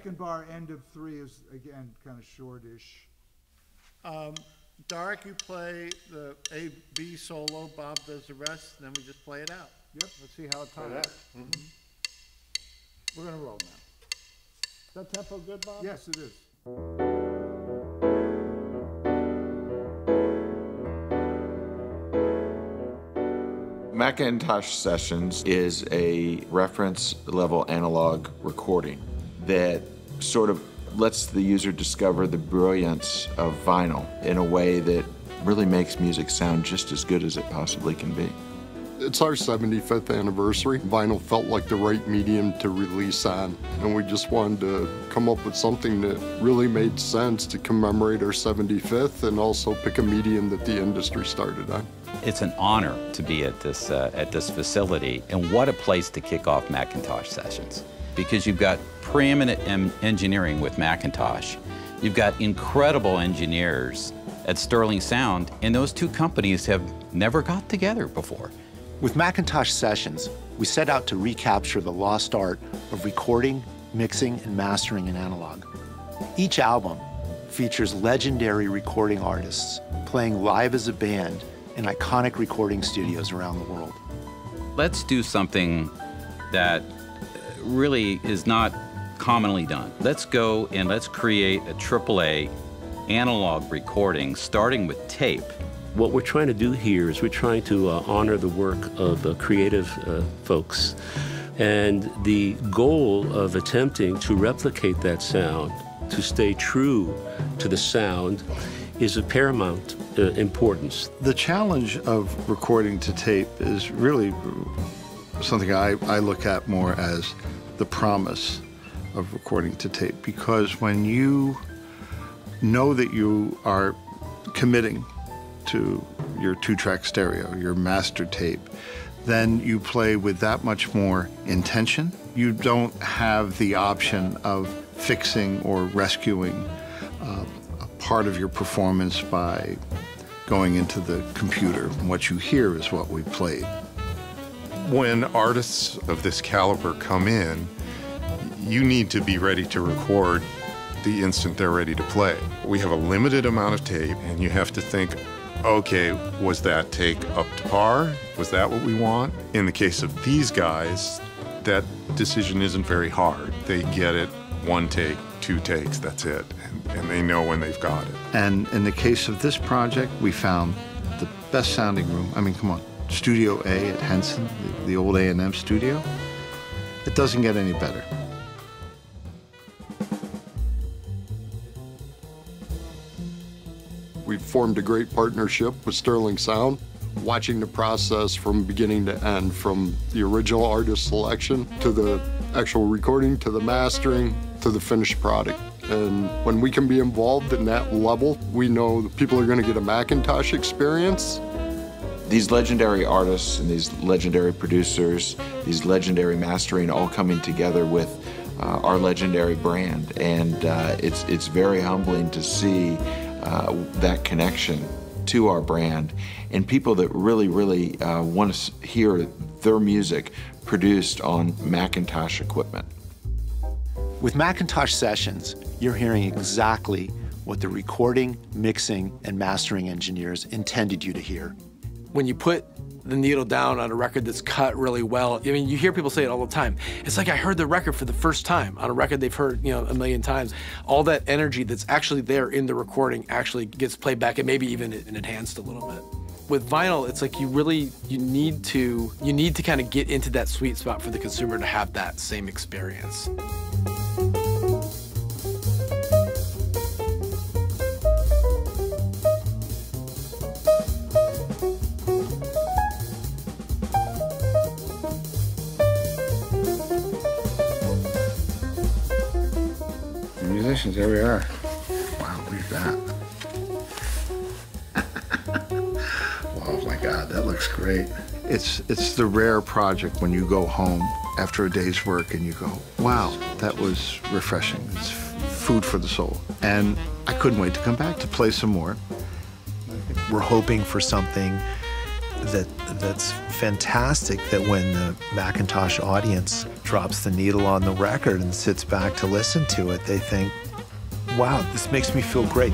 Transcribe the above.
second bar, end of 3 is, again, kind of shortish. Dark, you play the A, B solo, Bob does the rest, and then we just play it out. Yep, let's see how it ties. We're gonna roll now. Is that tempo good, Bob? Yes, it is. McIntosh Sessions is a reference level analog recording that sort of lets the user discover the brilliance of vinyl in a way that really makes music sound just as good as it possibly can be. It's our 75th anniversary. Vinyl felt like the right medium to release on, and we just wanted to come up with something that really made sense to commemorate our 75th and also pick a medium that the industry started on. It's an honor to be at this facility, and what a place to kick off McIntosh Sessions. Because you've got preeminent engineering with McIntosh, you've got incredible engineers at Sterling Sound, and those two companies have never got together before. With McIntosh Sessions, we set out to recapture the lost art of recording, mixing, and mastering in analog. Each album features legendary recording artists playing live as a band in iconic recording studios around the world. Let's do something that really is not commonly done. Let's go and let's create a AAA analog recording starting with tape. What we're trying to do here is we're trying to honor the work of creative folks. And the goal of attempting to replicate that sound, to stay true to the sound, is of paramount importance. The challenge of recording to tape is really something I look at more as the promise of recording to tape, because when you know that you are committing to your 2-track stereo, your master tape, then you play with that much more intention. You don't have the option of fixing or rescuing a part of your performance by going into the computer. What you hear is what we played. When artists of this caliber come in, you need to be ready to record the instant they're ready to play. We have a limited amount of tape, and you have to think, okay, was that take up to par? Was that what we want? In the case of these guys, that decision isn't very hard. They get it, 1 take, 2 takes, that's it. And they know when they've got it. And in the case of this project, we found the best sounding room. I mean, come on, Studio A at Henson, the old A&M studio. It doesn't get any better. We've formed a great partnership with Sterling Sound, watching the process from beginning to end, from the original artist selection to the actual recording to the mastering to the finished product. And when we can be involved in that level, we know that people are going to get a McIntosh experience. These legendary artists and these legendary producers, these legendary mastering all coming together with our legendary brand. And it's very humbling to see that connection to our brand and people that really, really want to hear their music produced on McIntosh equipment. With McIntosh Sessions, you're hearing exactly what the recording, mixing, and mastering engineers intended you to hear. When you put the needle down on a record that's cut really well, I mean, you hear people say it all the time. It's like I heard the record for the first time on a record they've heard, you know, a million times. All that energy that's actually there in the recording actually gets played back and maybe even enhanced a little bit. With vinyl, it's like you need to kind of get into that sweet spot for the consumer to have that same experience. Musicians, here we are. Wow, look at that. Oh my God, that looks great. It's the rare project when you go home after a day's work and you go, wow, that was refreshing. It's food for the soul. And I couldn't wait to come back to play some more. We're hoping for something that's fantastic, that when the McIntosh audience drops the needle on the record and sits back to listen to it, they think, wow, this makes me feel great.